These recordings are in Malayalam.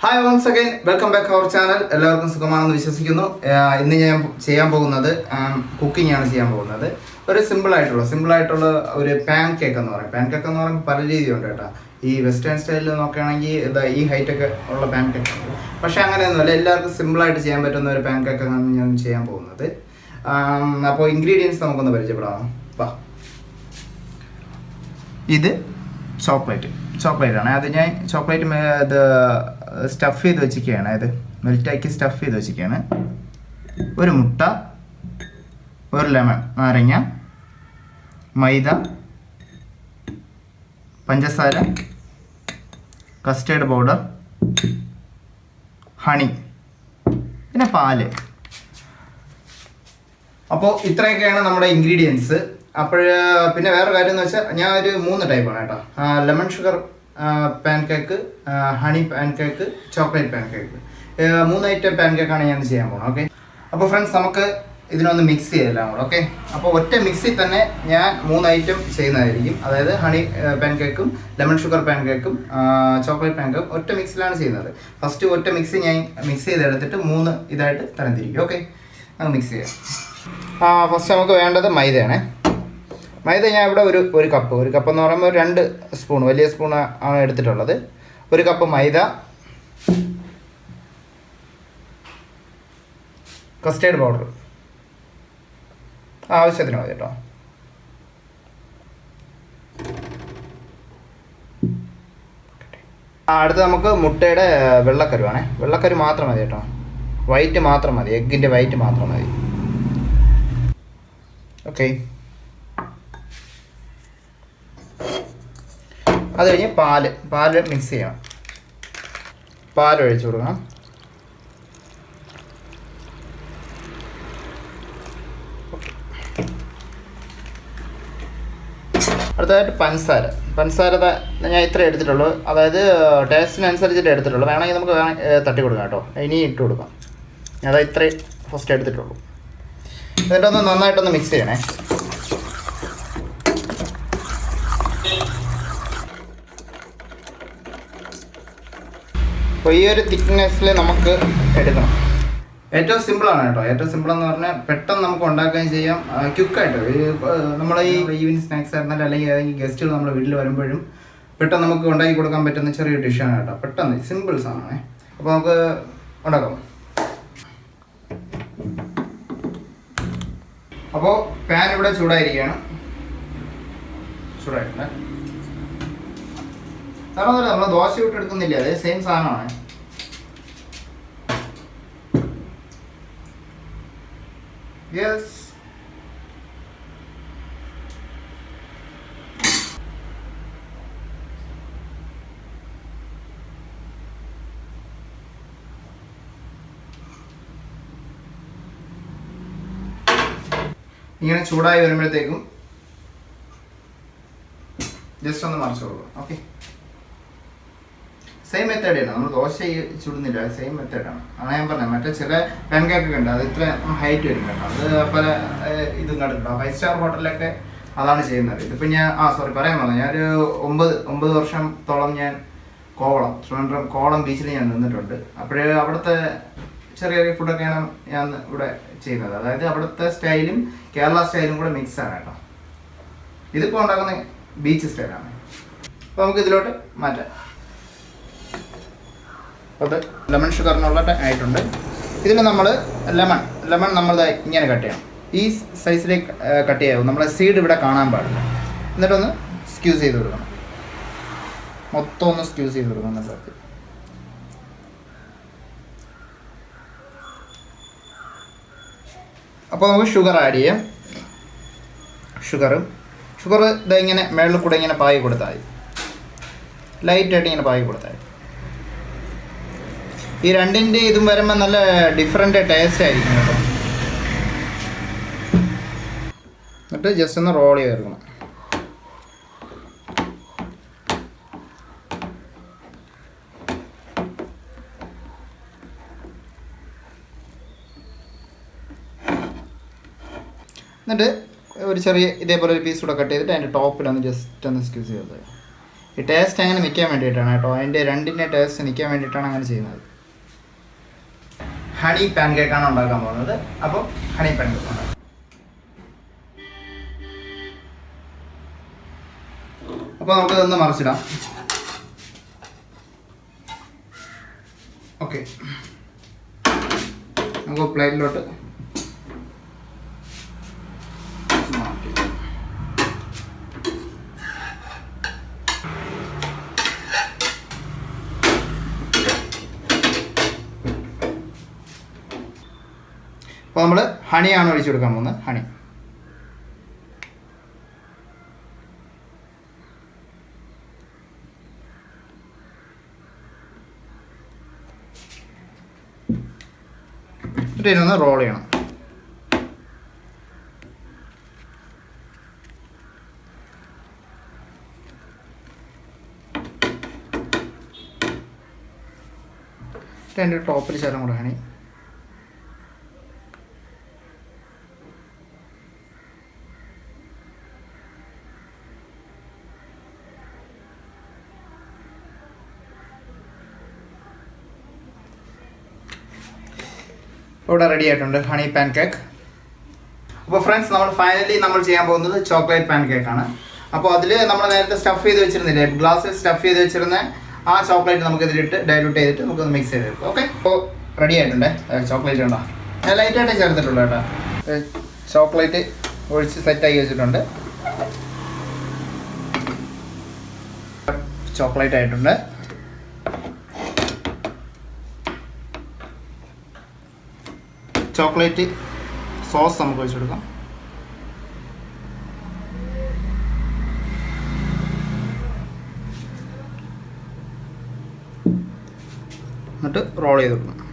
Hi once again welcome back our channel. എല്ലാവർക്കും സുഖമാണെന്ന് വിശ്വസിക്കുന്നു. ഇന്ന് ഞാൻ ചെയ്യാൻ പോകുന്നത് കുക്കിംഗ് ആണ് ചെയ്യാൻ പോകുന്നത്. ഒരു സിമ്പിളായിട്ടുള്ള ഒരു പാൻ കേക്ക് എന്ന് പറയും. പാൻ കേക്ക് എന്ന് പറയുമ്പോൾ പല രീതിയുണ്ട് കേട്ടോ. ഈ വെസ്റ്റേൺ സ്റ്റൈലിൽ നോക്കുകയാണെങ്കിൽ ഈ ഹൈറ്റൊക്കെ ഉള്ള പാൻ കേക്ക് ഉണ്ട്. പക്ഷേ അങ്ങനെയൊന്നുമല്ല, എല്ലാവർക്കും സിമ്പിളായിട്ട് ചെയ്യാൻ പറ്റുന്ന ഒരു പാൻ കേക്കാണ് ഞാൻ ചെയ്യാൻ പോകുന്നത്. അപ്പോൾ ഇൻഗ്രീഡിയൻസ് നമുക്കൊന്ന് പരിചയപ്പെടാം. ഇത് ചോക്ലേറ്റാണ്. അത് ഞാൻ ചോക്ലേറ്റ് ഇത് സ്റ്റഫ് ചെയ്ത് വെച്ചിരിക്കുകയാണ്. അത് മെൽറ്റാക്കി സ്റ്റഫ് ചെയ്ത് വെച്ചിരിക്കുകയാണ്. ഒരു മുട്ട, ഒരു ലെമൺ, നാരങ്ങ, മൈദ, പഞ്ചസാര, കസ്റ്റേർഡ് പൗഡർ, ഹണി, പിന്നെ പാല്. അപ്പോൾ ഇത്രയൊക്കെയാണ് നമ്മുടെ ഇൻഗ്രീഡിയൻസ്. പിന്നെ വേറെ കാര്യം എന്ന് വെച്ചാൽ ഞാൻ ഒരു 3 ടൈപ്പാണ് കേട്ടോ. Lemon sugar pan cake, honey pan cake, chocolate pan cake, 3 item pan കേക്കാണ് ഞാൻ ചെയ്യാൻ പോകുന്നത്. ഓക്കെ, അപ്പോൾ ഫ്രണ്ട്സ് നമുക്ക് ഇതിനൊന്ന് മിക്സ് ചെയ്തെല്ലാം കൂടെ. ഓക്കെ, അപ്പോൾ ഒറ്റ മിക്സിൽ തന്നെ ഞാൻ 3 ഐറ്റം ചെയ്യുന്നതായിരിക്കും. അതായത് ഹണി പാൻ കേക്കും, ലെമൺ ഷുഗർ പാൻ കേക്കും, ചോക്ലേറ്റ് പാൻ കേക്കും ഒറ്റ മിക്സിലാണ് ചെയ്യുന്നത്. ഫസ്റ്റ് ഒറ്റ മിക്സി ഞാൻ മിക്സ് ചെയ്തെടുത്തിട്ട് 3 ഇതായിട്ട് തരംതിരിക്കും. ഓക്കെ, അത് മിക്സ് ചെയ്യാം. ഫസ്റ്റ് നമുക്ക് വേണ്ടത് മൈദയാണ്. മൈദ ഞാൻ ഇവിടെ ഒരു കപ്പ് എന്ന് പറയുമ്പോൾ 2 സ്പൂൺ, വലിയ സ്പൂൺ ആണ് എടുത്തിട്ടുള്ളത്. 1 കപ്പ് മൈദ, കസ്റ്റേർഡ് പൗഡർ ആവശ്യത്തിന് മതി കേട്ടോ. അടുത്ത് നമുക്ക് മുട്ടയുടെ വെള്ളക്കരുവാണേ. വെള്ളക്കരു മാത്രം മതി കേട്ടോ. വൈറ്റ് മാത്രം മതി, എഗ്ഗിൻ്റെ വൈറ്റ് മാത്രം മതി. ഓക്കെ, അത് കഴിഞ്ഞ് പാല് മിക്സ് ചെയ്യണം. പാലൊഴിച്ച് കൊടുക്കണം. അടുത്തതായിട്ട് പഞ്ചസാര ഞാൻ ഇത്ര എടുത്തിട്ടുള്ളൂ. അതായത് ടേസ്റ്റിനനുസരിച്ചിട്ട് എടുത്തിട്ടുള്ളൂ. വേണമെങ്കിൽ നമുക്ക് തട്ടി കൊടുക്കാം കേട്ടോ. ഇനി ഇട്ട് കൊടുക്കാം. ഞാൻ അതാ ഇത്രയും ഫസ്റ്റ് എടുത്തിട്ടുള്ളൂ. എന്നിട്ടൊന്ന് നന്നായിട്ടൊന്ന് മിക്സ് ചെയ്യണേ. അപ്പോൾ ഈ ഒരു തിക്നെസ്സിൽ നമുക്ക് എടുക്കണം. ഏറ്റവും സിമ്പിളാണ് കേട്ടോ. ഏറ്റവും സിമ്പിളെന്ന് പറഞ്ഞാൽ പെട്ടെന്ന് നമുക്ക് ഉണ്ടാക്കുകയും ചെയ്യാം, ക്വിക്കായിട്ട്. നമ്മൾ ഈ ഈവനിങ് സ്നാക്സ് ആയിരുന്നാലും അല്ലെങ്കിൽ ഗസ്റ്റുകൾ നമ്മുടെ വീട്ടിൽ വരുമ്പോഴും പെട്ടെന്ന് നമുക്ക് ഉണ്ടാക്കി കൊടുക്കാൻ പറ്റുന്ന ചെറിയൊരു ഡിഷാണ് കേട്ടോ. പെട്ടെന്ന് സിമ്പിൾ സാധനമാണേ. അപ്പോൾ നമുക്ക് ഉണ്ടാക്കാം. അപ്പോൾ പാൻ ഇവിടെ ചൂടായിരിക്കുകയാണ്. ചൂടായിട്ടുണ്ട്. സാറൊന്നുമില്ല, നമ്മൾ ദോശ ഇട്ടെടുക്കുന്നില്ല, അതേ സെയിം സാധനമാണ്. യെസ്, ഇങ്ങനെ ചൂടായി വരുമ്പോഴത്തേക്കും ജസ്റ്റ് ഒന്ന് മറിച്ച് കൊടുക്കും. ഓക്കെ, സെയിം മെത്തേഡാണ്. നമ്മൾ ദോശ ചുടുന്നില്ല, സെയിം മെത്തേഡാണ്. ആണ് ഞാൻ പറഞ്ഞത്. മറ്റേ ചില പാൻ കേക്കൊക്കെ ഉണ്ട്, അത് ഇത്ര ഹൈറ്റ് വരും കേട്ടോ. അത് പല ഇതും കണ്ടിട്ടുണ്ടോ, 5 സ്റ്റാർ ഹോട്ടലിലൊക്കെ അതാണ് ചെയ്യുന്നത്. ഇതിപ്പോൾ ഞാൻ പറയാൻ പറഞ്ഞത്, ഞാനൊരു 9 വർഷത്തോളം ഞാൻ ട്രിവാൻഡ്രം കോവളം ബീച്ചിൽ ഞാൻ നിന്നിട്ടുണ്ട്. അപ്പോഴേ അവിടുത്തെ ചെറിയ ഫുഡൊക്കെയാണ് ഞാൻ ഇവിടെ ചെയ്യുന്നത്. അതായത് അവിടുത്തെ സ്റ്റൈലും കേരള സ്റ്റൈലും കൂടെ മിക്സാണ് കേട്ടോ. ഇതിപ്പോൾ ഉണ്ടാക്കുന്ന ബീച്ച് സ്റ്റൈലാണ്. അപ്പോൾ നമുക്ക് ഇതിലോട്ട് മാറ്റാം. അത് ലെമൺ ഷുഗറിനുള്ള ആയിട്ടുണ്ട്. ഇതിൽ നമ്മൾ ലെമൺ നമ്മൾ ഇങ്ങനെ കട്ട് ചെയ്യണം. ഈ സൈസിലേക്ക് കട്ട് ചെയ്യാവും. നമ്മളെ സീഡ് ഇവിടെ കാണാൻ പാടില്ല. എന്നിട്ടൊന്ന് സ്ക്യൂസ് ചെയ്ത് കൊടുക്കണം. മൊത്തം ഒന്ന് സ്ക്യൂസ് ചെയ്ത് കൊടുക്കണം നമ്മൾക്ക്. അപ്പോൾ നമുക്ക് ഷുഗർ ആഡ് ചെയ്യാം. ഷുഗർ ഇങ്ങനെ മേളിൽ കൂടെ ഇങ്ങനെ പായി കൊടുത്താൽ മതി. ലൈറ്റായിട്ട് ഇങ്ങനെ പായി കൊടുത്താൽ മതി. ഈ രണ്ടിൻ്റെ ഇതും വരുമ്പോൾ നല്ല ഡിഫറെൻ്റ് ടേസ്റ്റ് ആയിരിക്കും കേട്ടോ. എന്നിട്ട് ജസ്റ്റ് ഒന്ന് റോൾ ചെയ്ത് എടുക്കണം. എന്നിട്ട് ഒരു ചെറിയ ഇതേപോലെ ഒരു പീസ് കൂടെ കട്ട് ചെയ്തിട്ട് അതിൻ്റെ ടോപ്പിലൊന്ന് ജസ്റ്റ് ഒന്ന് സ്ക്യൂസ് ചെയ്തത്. ഈ ടേസ്റ്റ് അങ്ങനെ നിൽക്കാൻ വേണ്ടിയിട്ടാണ് കേട്ടോ, അതിൻ്റെ രണ്ടിൻ്റെ ടേസ്റ്റ് നിൽക്കാൻ വേണ്ടിയിട്ടാണ് അങ്ങനെ ചെയ്യുന്നത്. ഹണി പാൻ കേക്കാണ് ഉണ്ടാക്കാൻ പോകുന്നത്. അപ്പോൾ ഹണി പാൻ കേക്ക് ഉണ്ടാക്കാം. അപ്പോൾ നമുക്കിതൊന്ന് മറിച്ചിടാം. ഓക്കെ, നമുക്ക് പ്ലേറ്റിലോട്ട് മാറ്റി. അപ്പോൾ നമ്മൾ ഹണിയാണ് ഒഴിച്ചു കൊടുക്കാൻ പോകുന്നത്. ഹണി എന്നിട്ട് ഇതിനൊന്ന് റോൾ ചെയ്യണം. അതിൻ്റെ ടോപ്പിൽ ചേർന്ന് കൂടെ ഹണി. ഇവിടെ റെഡി ആയിട്ടുണ്ട് ഹണി പാൻ കേക്ക്. അപ്പോൾ ഫ്രണ്ട്സ്, നമ്മൾ ചെയ്യാൻ പോകുന്നത് ചോക്ലേറ്റ് പാൻ കേക്കാണ്. അപ്പോൾ അതിൽ നമ്മൾ നേരത്തെ സ്റ്റഫ് ചെയ്ത് വെച്ചിരുന്നില്ലേ, ഗ്ലാസ്സിൽ സ്റ്റഫ് ചെയ്ത് വെച്ചിരുന്ന ആ ചോക്ലേറ്റ് നമുക്ക് ഇതിലിട്ട് ഡൈലൂട്ട് ചെയ്തിട്ട് നമുക്കൊന്ന് മിക്സ് ചെയ്തെടുക്കും. ഓക്കെ, അപ്പോൾ റെഡി ആയിട്ടുണ്ട്. ചോക്ലേറ്റ് ഉണ്ടോ, ഞാൻ ലൈറ്റായിട്ട് ചേർത്തിട്ടുള്ളൂ കേട്ടോ. ചോക്ലേറ്റ് ഒഴിച്ച് സെറ്റാക്കി വെച്ചിട്ടുണ്ട്. ചോക്ലേറ്റ് ആയിട്ടുണ്ട്. ചോക്ലേറ്റ് സോസ് നമുക്ക് ഒഴിച്ചു കൊടുക്കാം. എന്നിട്ട് റോൾ ചെയ്ത് കൊടുക്കണം.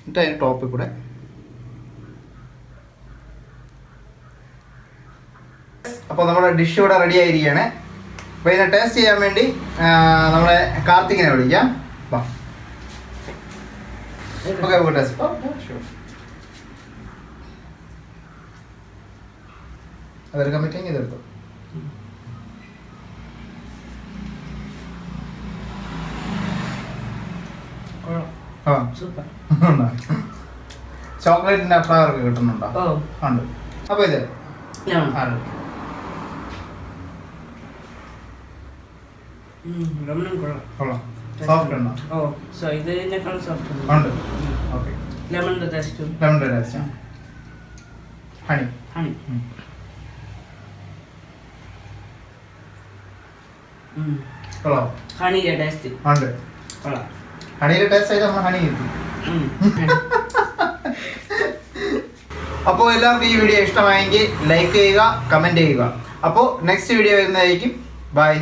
എന്നിട്ട് അതിന് ടോപ്പിൽ കൂടെ അപ്പോൾ നമ്മുടെ ഡിഷ് ഇവിടെ റെഡി ആയിരിക്കുകയാണ്. അപ്പോൾ ഇതിനെ ടേസ്റ്റ് ചെയ്യാൻ വേണ്ടി നമ്മളെ കാർത്തികിനെ വിളിക്കാം. വാ, ഓക്കെ, ടേസ്റ്റ്. അതെടുക്കാൻ പറ്റുമെങ്കിൽ ഇതെടുത്തു. ചോക്ലേറ്റിന്റെ ഫ്ലേവർ ഒക്കെ കിട്ടുന്നുണ്ടോ? ഉണ്ട്. അപ്പോൾ ഇത് സോഫ്റ്റ് ഉണ്ടോ? ഉണ്ട്. ഓക്കെ, ലെമണിന്റെ ടേസ്റ്റ്. ഹണി ഹണിയുടെ ടേസ്റ്റ് ഉണ്ട്. ഹണിയുടെ ടേസ്റ്റ് ആയിട്ട് നമ്മൾ ഹണി കിട്ടും. അപ്പോൾ എല്ലാവർക്കും ഈ വീഡിയോ ഇഷ്ടമായെങ്കിൽ ലൈക്ക് ചെയ്യുക, കമൻറ്റ് ചെയ്യുക. അപ്പോൾ നെക്സ്റ്റ് വീഡിയോ വരുന്നതായിരിക്കും. ബൈ.